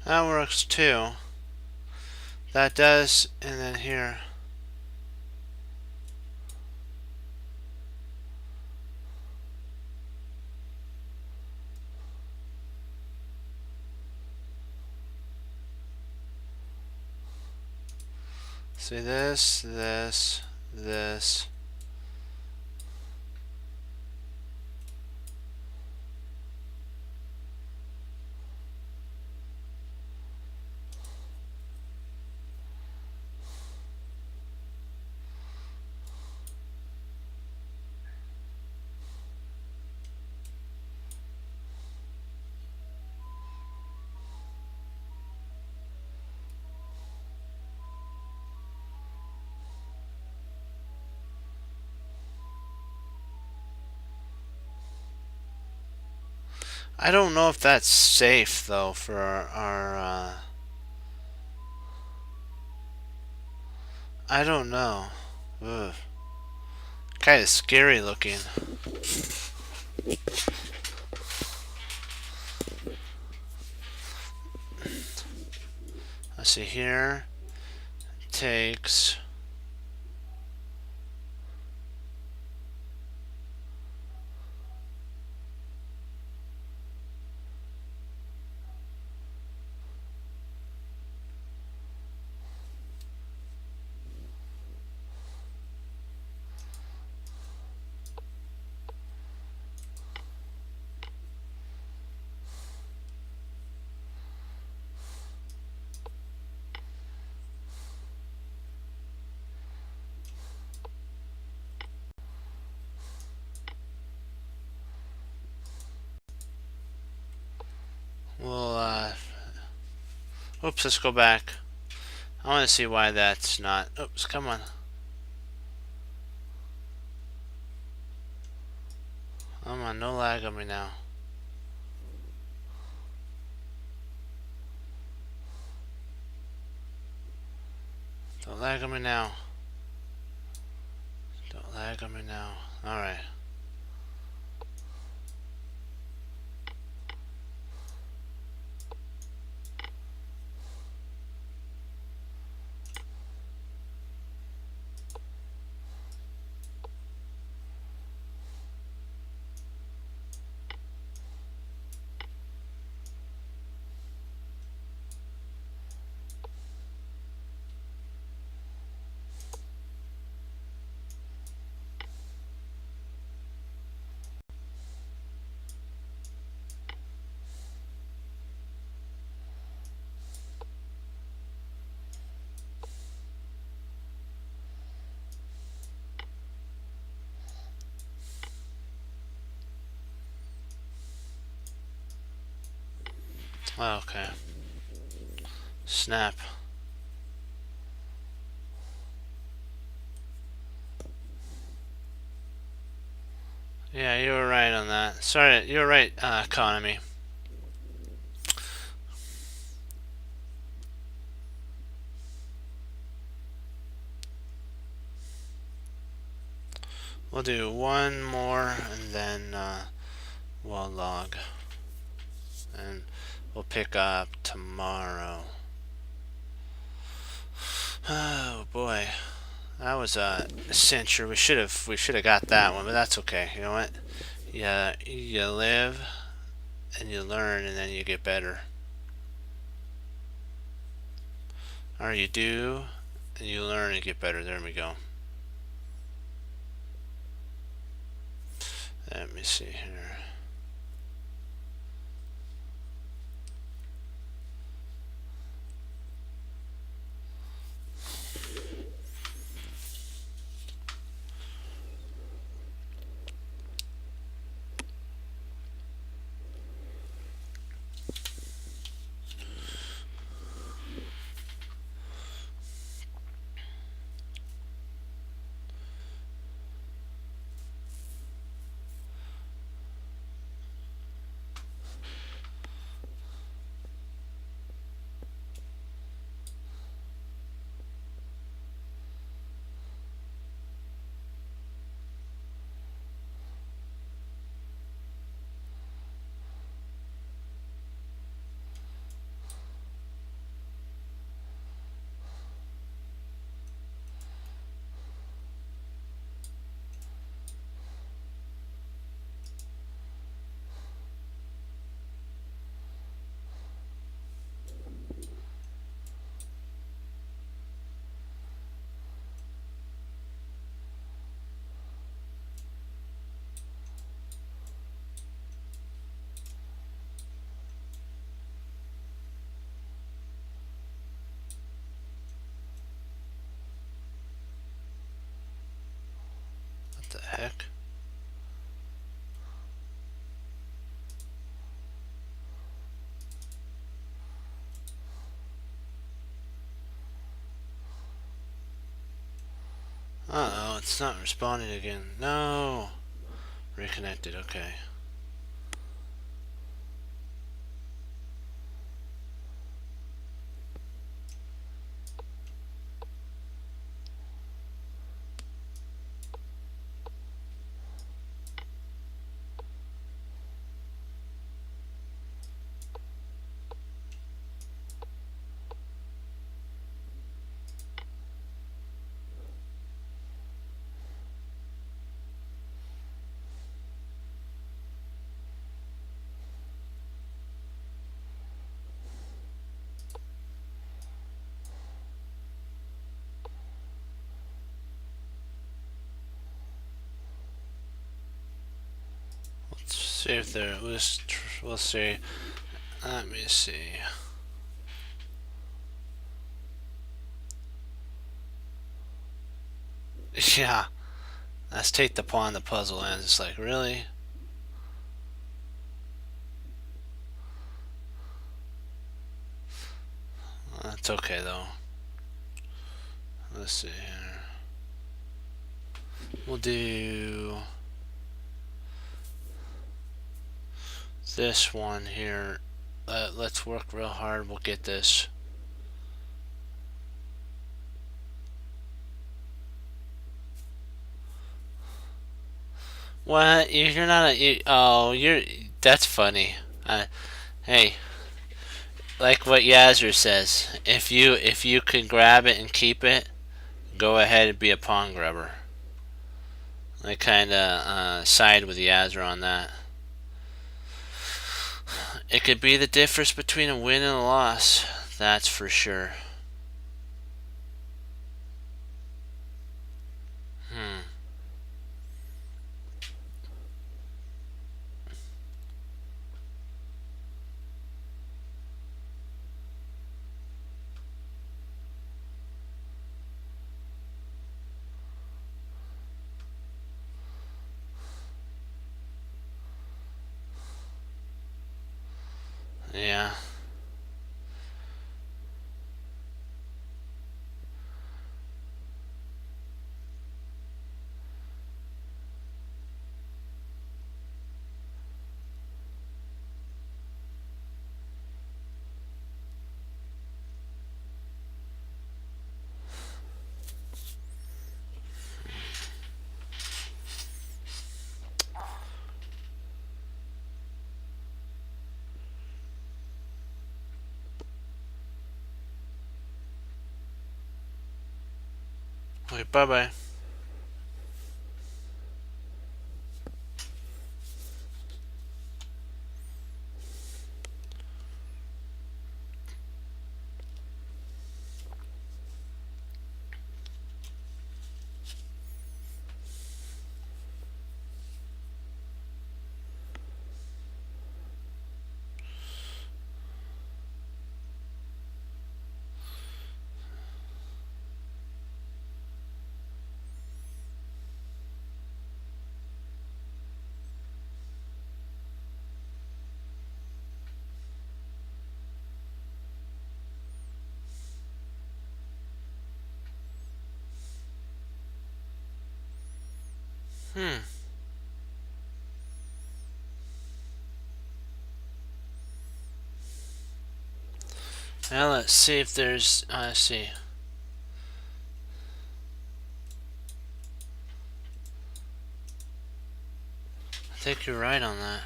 That works too. That does, and then here. See this, this, this. I don't know if that's safe though for our I don't know. Ugh. Kind of scary looking. Let's see here. Takes. We'll oops, let's go back. I want to see why that's not. Oops, come on. Come on, no lag on me now. Don't lag on me now. Don't lag on me now. Alright. Okay. Snap. Yeah, you were right on that. Sorry, you were right, economy. We'll do one more and then we'll log. And we'll pick up tomorrow. Oh boy. That was a cincher. We should have got that one, but that's okay. You know what? Yeah, you live and you learn and then you get better. Or you do and you learn and get better. There we go. Let me see here. heck? Uh-oh, it's not responding again. No! Reconnected, okay. Let's see if there was. We'll see. Let me see. Yeah. Let's take the pawn the puzzle ends. It's like, really? That's okay though. Let's see here. We'll do this one here. Let's work real hard. We'll get this. What? You're not a. Oh, you're. That's funny. Hey, like what Yazzer says. If you can grab it and keep it, go ahead and be a pawn grabber. I kind of side with Yazzer on that. It could be the difference between a win and a loss. That's for sure. Yeah. Okay, bye bye. Now let's see if there's. See. I think you're right on that.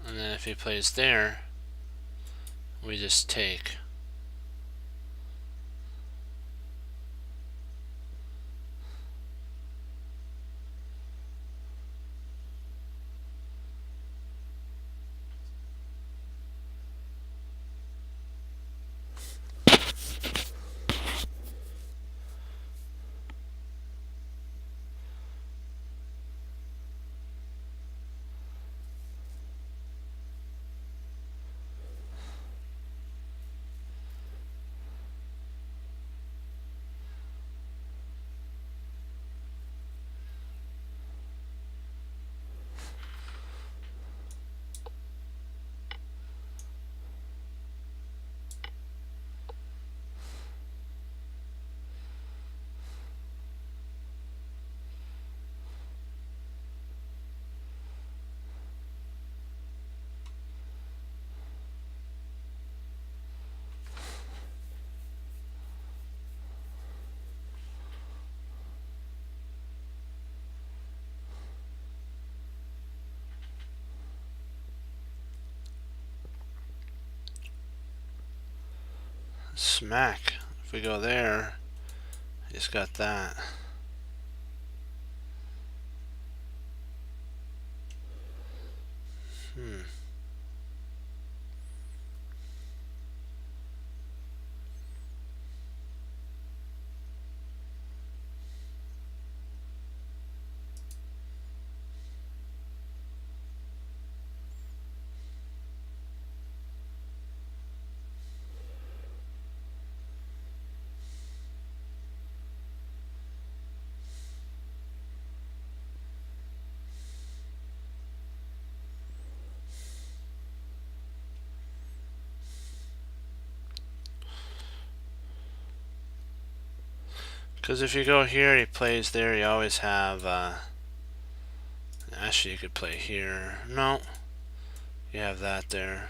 And then if he plays there, we just take. Smack. If we go there, he's got that. Because if you go here, he plays there, you always have, actually you could play here. No, you have that there.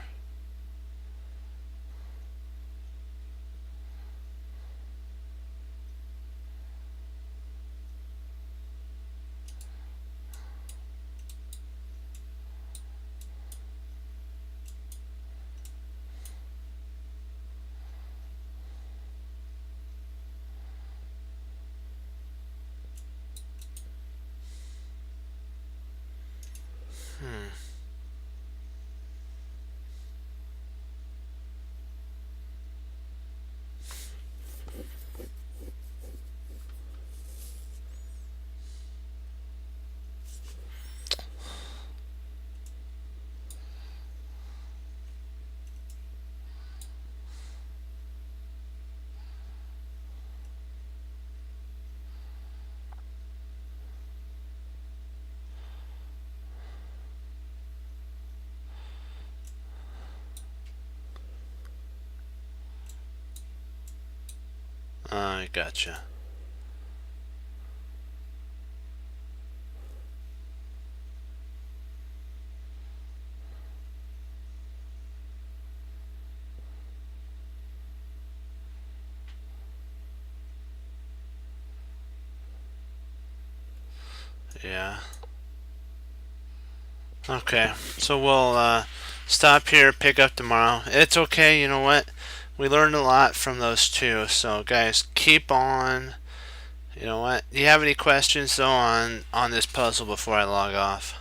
I gotcha. Yeah. Okay, so we'll stop here, pick up tomorrow. It's okay, you know what? We learned a lot from those two, so guys, keep on. You know what? Do you have any questions though on this puzzle before I log off?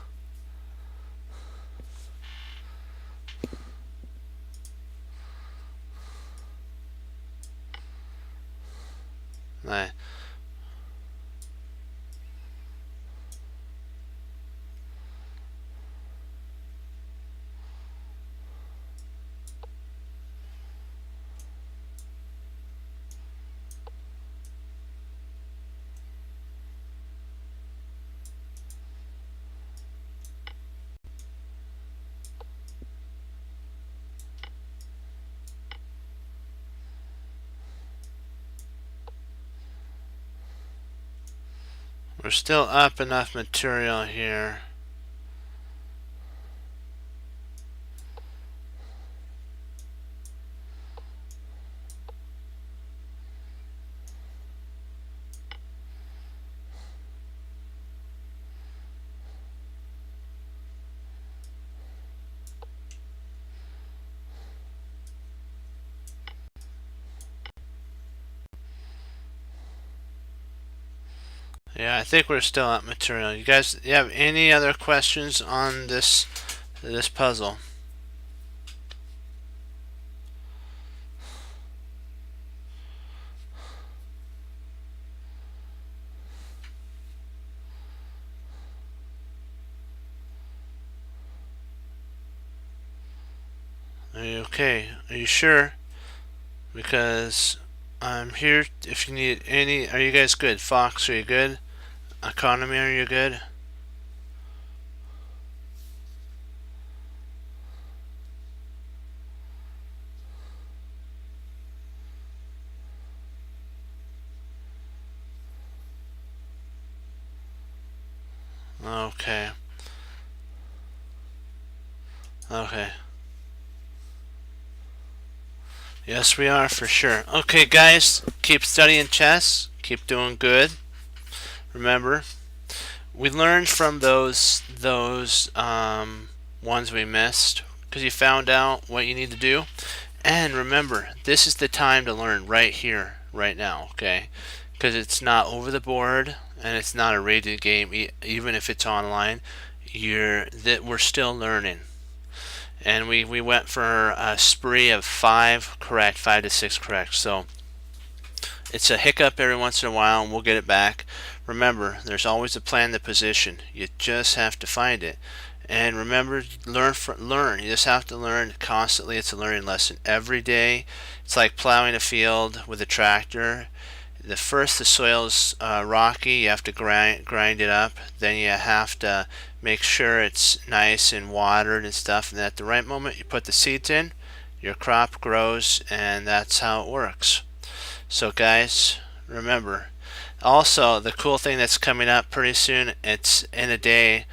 Right. We're still up enough material here. Yeah, I think we're still at material. You guys, you have any other questions on this puzzle? Are you okay? Are you sure? Because I'm here if you need any. Are you guys good? Fox, are you good? Economy, are you good? Okay. Okay. Yes, we are for sure. Okay, guys, keep studying chess. Keep doing good. Remember, we learned from those ones we missed because you found out what you need to do, And remember, this is the time to learn right here, right now, okay? Because it's not over the board and it's not a rated game, even if it's online. We're still learning. And we went for a spree of 5 to 6 correct. So it's a hiccup every once in a while, and we'll get it back. Remember, there's always a plan to position. You just have to find it. And remember, learn. You just have to learn constantly. It's a learning lesson every day. It's like plowing a field with a tractor. The soil's rocky. You have to grind it up. Then you have to make sure it's nice and watered and stuff. And at the right moment, you put the seeds in. Your crop grows, and that's how it works. So guys, remember. Also, the cool thing that's coming up pretty soon, it's in a day,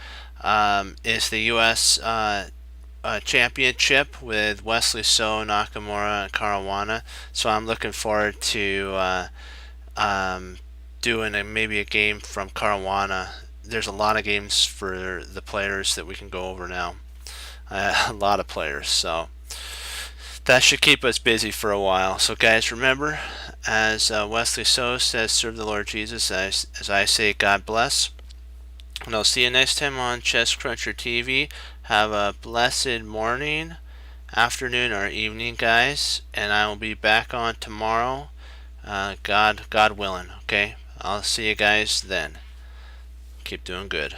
is the U.S. Championship with Wesley So, Nakamura, and Caruana. So I'm looking forward to doing maybe a game from Caruana. There's a lot of games for the players that we can go over now. A lot of players, so that should keep us busy for a while. So guys, remember, as Wesley So says, serve the Lord Jesus. As I say, God bless. And I'll see you next time on Chess Cruncher TV. Have a blessed morning, afternoon, or evening, guys. And I will be back on tomorrow, God willing. Okay, I'll see you guys then. Keep doing good.